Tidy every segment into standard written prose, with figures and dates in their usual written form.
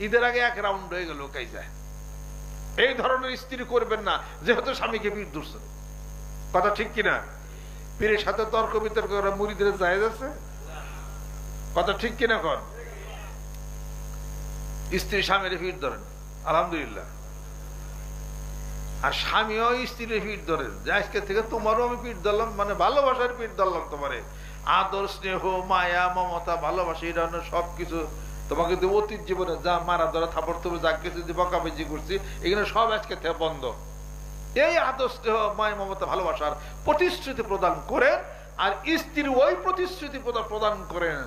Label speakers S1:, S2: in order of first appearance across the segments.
S1: ঈদের আগে এক রাউন্ড হয়ে গেল কাইজায়। এই ধরনের স্ত্রী করবেন না, যেহেতু স্বামীকে পীর ধরছেন। কথা ঠিক কিনা? পীরের সাথে তর্ক বিতর্ক করা মুরিদের জায়েজ আছে? কথা ঠিক কিনা? কর স্ত্রী স্বামীর পীর ধরেন, আলহামদুলিল্লাহ। আর স্বামীও স্ত্রীর পীর ধরেন, যে আজকে থেকে তোমারও আমি পীর ধরলাম, মানে ভালোবাসার পীর ধরলাম তোমারে। আদর, স্নেহ, মায়া, মমতা, ভালোবাসা, এই ধরনের সবকিছু তোমাকে অতীত জীবনে যা মারা ধরা থাপড় তুমি যা কিছু যে বকাবেজি করছি, এগুলো সব আজকে থেকে বন্ধ। এই আদর, স্নেহ, মায়া, মমতা, ভালোবাসার প্রতিশ্রুতি প্রদান করেন। আর স্ত্রী ওই প্রতিশ্রুতি প্রদান করেন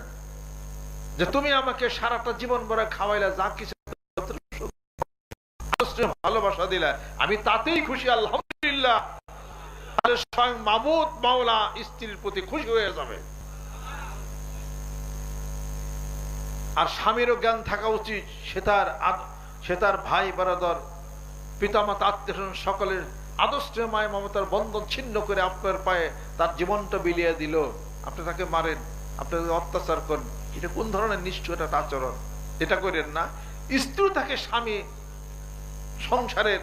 S1: যে তুমি আমাকে সারাটা জীবন ভরে খাওয়াইলা, যা কিছু ভালোবাসা দিলা, আমি তাতেই খুশি, আলহামদুলিল্লাহ। স্বয়ং মাবুদ মাওলা স্ত্রীর প্রতি খুশি হয়ে যাবে। আর স্বামীরও জ্ঞান থাকা উচিত, সে তার ভাই বারাদর, পিতামাতা, আত্মীয় সকলের আদর্শ মায় মমতার বন্ধন ছিন্ন করে আপনার পায়ে তার জীবনটা বিলিয়ে দিল। আপনি তাকে মারেন, আপনি অত্যাচার করেন, এটা কোন ধরনের নিষ্ঠুর একটা আচরণ? এটা করেন না। স্ত্রী তাকে স্বামী সংসারের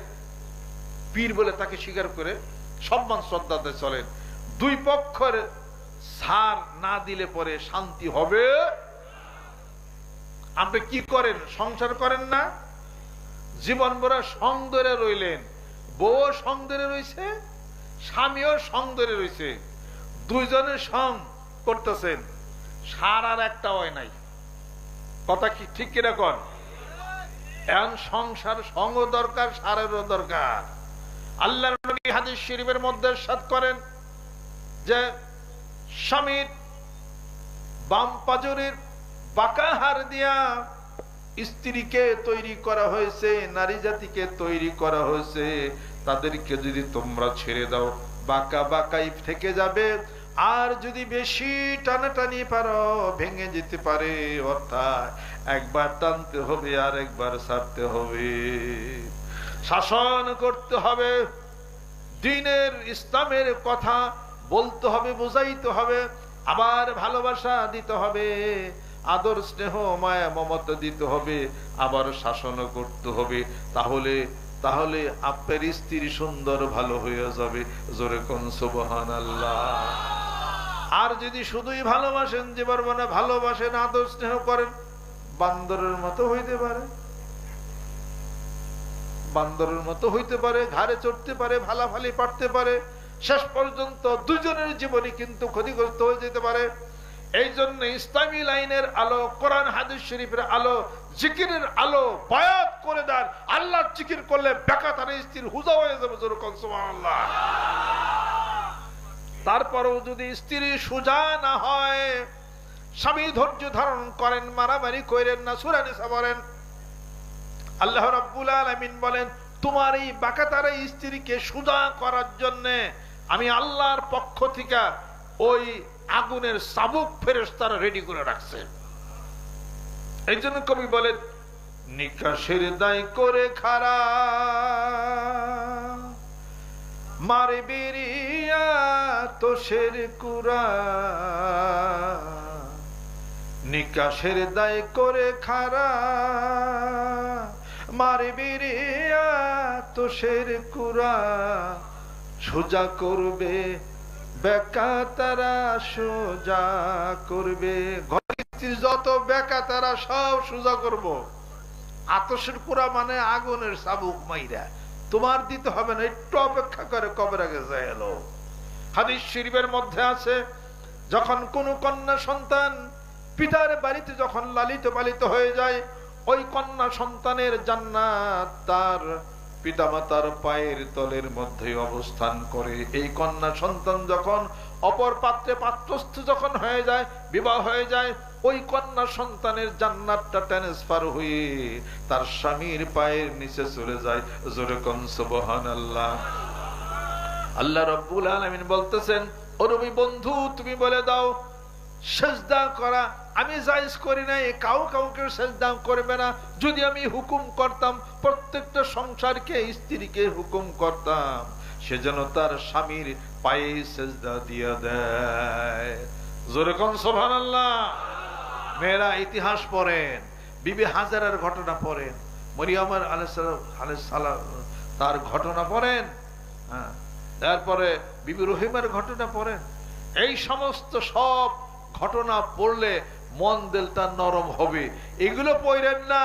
S1: পীর বলে তাকে স্বীকার করে সম্মান শ্রদ্ধাতে চলেন। দুই পক্ষের ছাড় না দিলে পরে শান্তি হবে। আপনি কি করেন? সংসার করেন না, জীবন ভরা সং ধরে রইলেন, বউ সং ধরে রয়েছে, স্বামীও সং ধরে রয়েছে, দুইজনের সং করতেছেন, সার আর একটা হয় নাই। কথা কি ঠিক কিনা কন? এখন সংসার সঙ্গ দরকার, সারেরও দরকার। আল্লাহর নবী হাদিস শরীফের মধ্যে ইরশাদ করেন যে স্বামীর বাম পাজরের বাঁকা হাড় দিয়া স্ত্রীকে তৈরি করা হয়েছে, নারী জাতিকে তৈরি করা হয়েছে। তাদেরকে যদি তোমরা ছেড়ে দাও, বাঁকা বাঁকাই থেকে যাবে। আর যদি বেশি টানাটানি পারো, ভেঙে যেতে পারে। অর্থাৎ একবার টানতে হবে আর একবার ছাড়তে হবে, শাসন করতে হবে, দ্বীনের ইসলামের কথা বলতে হবে, বুঝাইতে হবে, আবার ভালোবাসা দিতে হবে, আদর, স্নেহ, মায়া, মমতা দিতে হবে, আবার শাসন করতে হবে। তাহলে আপনার স্ত্রী সুন্দর ভালো হয়ে যাবে। জোরে কোন সুবহানাল্লাহ। আর যদি শুধুই ভালোবাসেন, যে পারবো না, ভালোবাসেন, আদর স্নেহ করেন, বান্দরের মতো হইতে পারে, বান্দরের মতো হইতে পারে, ঘাড়ে চড়তে পারে, ভালাফালি পারতে পারে, শেষ পর্যন্ত দুজনের জীবনে কিন্তু ক্ষতিগ্রস্ত হয়ে যেতে পারে। এই জন্য ইসলামী লাইনের আলো, কোরআন হাদিস শরীফের আলো, জিকিরের আলো বায়াত করে দেন। আল্লাহ জিকির করলে বেকাতার স্ত্রীর হুজা হয়ে যাবে। সুবহানাল্লাহ। তারপরেও যদি স্ত্রী সুজা না হয়, স্বামী ধৈর্য ধারণ করেন, মারামারি করেন না। সূরা নিসা বলেন, আল্লাহ রাব্বুল আলামিন বলেন, তোমার এই বাকাতার স্ত্রীকে সুজা করার জন্য আমি আল্লাহর পক্ষ থেকে ওই আগুনের চাবুক ফেরেশতারা রেডি করে রাখছে। এই জন্য কবি বলেন, নিকাশের দায় করে খারা মারে বেরিয়া তোষের কুরা, নিকাশের দায় করে খারা মারে বেরিয়া তোষের কুরা, সোজা করবে বেকাতারা, সোজা করবে। ঘরের যত বেকাতারা সব সোজা করবো। আতসের কুরা মানে আগুনের চাবুক মাইরা, তোমার দিতে হবে না, একটু অপেক্ষা করে কবে আগে যায় এলো। হাদিস শরীফের মধ্যে আছে, যখন কোন কন্যা সন্তান পিতার বাড়িতে যখন লালিত পালিত হয়ে যায়, ওই কন্যা সন্তানের জান্নাত তার পিতামাতার পায়ের তলের মধ্যে অবস্থান করে। এই কন্যা সন্তান যখন অপর পাত্রে পাত্রস্থ যখন হয়ে যায়, বিবাহ হয়ে যায়, ওই কন্যা সন্তানের জান্নাতটা ট্রান্সফার হয়ে তার স্বামীর পায়ের নিচে চলে যায়। জোরে কোন সুবহানাল্লাহ। আল্লাহ রাব্বুল আলামিন বলতেছেন, ও নবী বন্ধু, তুমি বলে দাও, সেজদা করা আমি জায়েজ করি নাই, কাউকে সেজদা করবে না। যদি আমি হুকুম করতাম, প্রত্যেকটা সংসারকে, স্ত্রীকে হুকুম করতাম, সে যেন তার স্বামীর পায়ে সেজদা দিয়ে দেয়। জোরে কোন সুবহানাল্লাহ। মেয়েরা ইতিহাস পড়েন, বিবি হাজারার ঘটনা পড়েন, মরিয়মের আলাইহিস সালাম তার ঘটনা পড়েন, তারপরে বিবি রহিমের ঘটনা পড়েন। এই সমস্ত সব ঘটনা পড়লে মন দিলটা নরম হবে। এগুলো পড়েন না,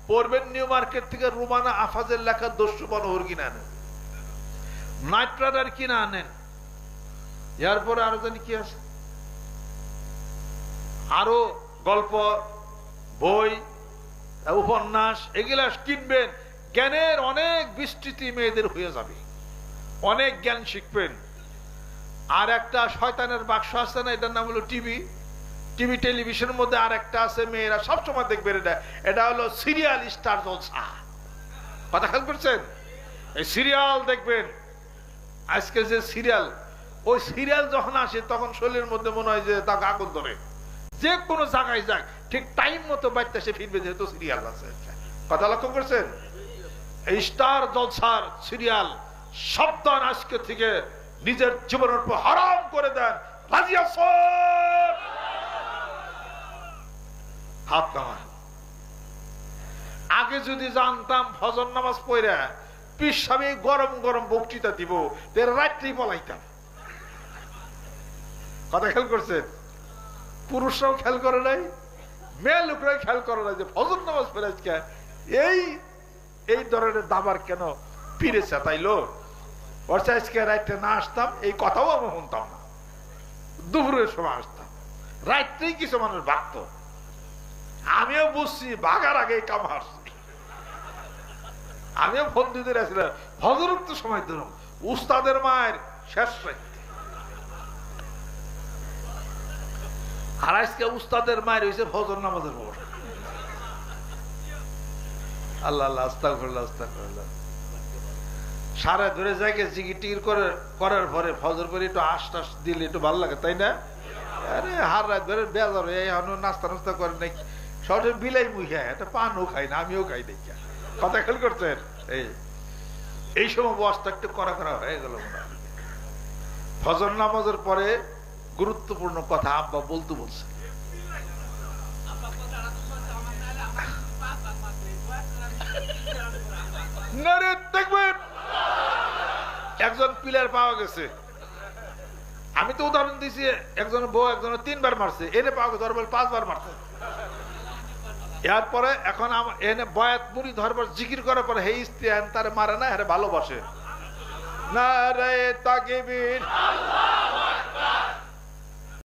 S1: পড়বেন নিউ মার্কেট থেকে রুমানা আফাজের লেখা দস্যু বনহর কিনা আনেন, নাইট রাইডার কিনা আনেন, এরপরে আরো জানি কি আছে, আরো গল্প বই উপন্যাস এগুলা কিনবেন। জ্ঞানের অনেক বিস্তৃতি মেয়েদের হয়ে যাবে, অনেক জ্ঞান শিখবেন। আর একটা শয়তানের বাক্স আছে না, এটার নাম হলো টিভি। টিভি টেলিভিশনের মধ্যে আর একটা আছে, মেয়েরা সবসময় দেখবেন, এটা হলো সিরিয়াল স্টার জলসা। কথা খেয়াল করছেন? এই সিরিয়াল দেখবেন। আজকে যে সিরিয়াল, ওই সিরিয়াল যখন আসে তখন শরীরের মধ্যে মনে হয় যে তাকে আগুন ধরে। যে কোনো জায়গায় যাক ঠিক টাইম মতো বাড়তে সে ফিরবে, যেহেতু সিরিয়াল আছে। কথা লক্ষ্য করছেন? এই স্টার জলসার সিরিয়াল সাবধান, আজকে থেকে নিজের জীবনের উপর হারাম করে দেন। রাজি আছেন? হাত নামান। আগে যদি জানতাম ফজর নামাজ পড়া পীর সাহেব গরম গরম বক্তৃতা দিব, রাত্রি পলাইতাম। কথা খেয়াল করছেন? পুরুষরাও খেয়াল করে নাই, মেয়ে লোকরাই খেয়াল করে নাই যে ফজর নামাজ পড়ে আজকে এই ধরনের দাবার কেন পীরে চেতাইলো। আজকে রাত্রে না আসতাম, এই কথাও আমি শুনতাম না। দুপুরের সময় আসতাম, রাত্রেই কিছু মানুষ ভাগত। আমিও বুঝছি ভাগার আগে কাম হারছি। আমিও বন্ধুদের আসলে ফজরুক্ত সময় ধরুন, উস্তাদের মায়ের শেষ রাত্রে। আর আজকে উস্তাদের মায়ের হয়েছে ফজর নামাজের পর। আল্লাহ আল্লাহ, আস্তাগফিরুল্লাহ আস্তাগফিরুল্লাহ। সারা ধরে যায় জিগি টিকির করার পরে ফজর পরে একটু আশ্বাস দিলে একটু ভালো লাগে, তাই না? আরে হার রাত ধরে বেজার হয়ে নাস্তা নাস্তা করে নাই, সব বিলাই মুই খায়, একটা পানও খাই না, আমিও খাই নাই। কথা খেয়াল করছেন? এই সময় বস্তা একটু করা করা হয়ে গেল। ফজর নামাজের পরে গুরুত্বপূর্ণ কথা আব্বা বলতে বলছে। দেখবেন একজন পিলার পাওয়া গেছে, আমি তো উদাহরণ দিয়েছি, একজন বউ একজন 3 বার মারছে, এনে পাওয়া গেছে 5 বার মারছে। এরপরে এখন এনে বয়াত মুড়ি ধরবার জিকির করার পরে হে স্ত্রী তারে মারে না, হ্যাঁ ভালোবাসে না রে তাকবীর।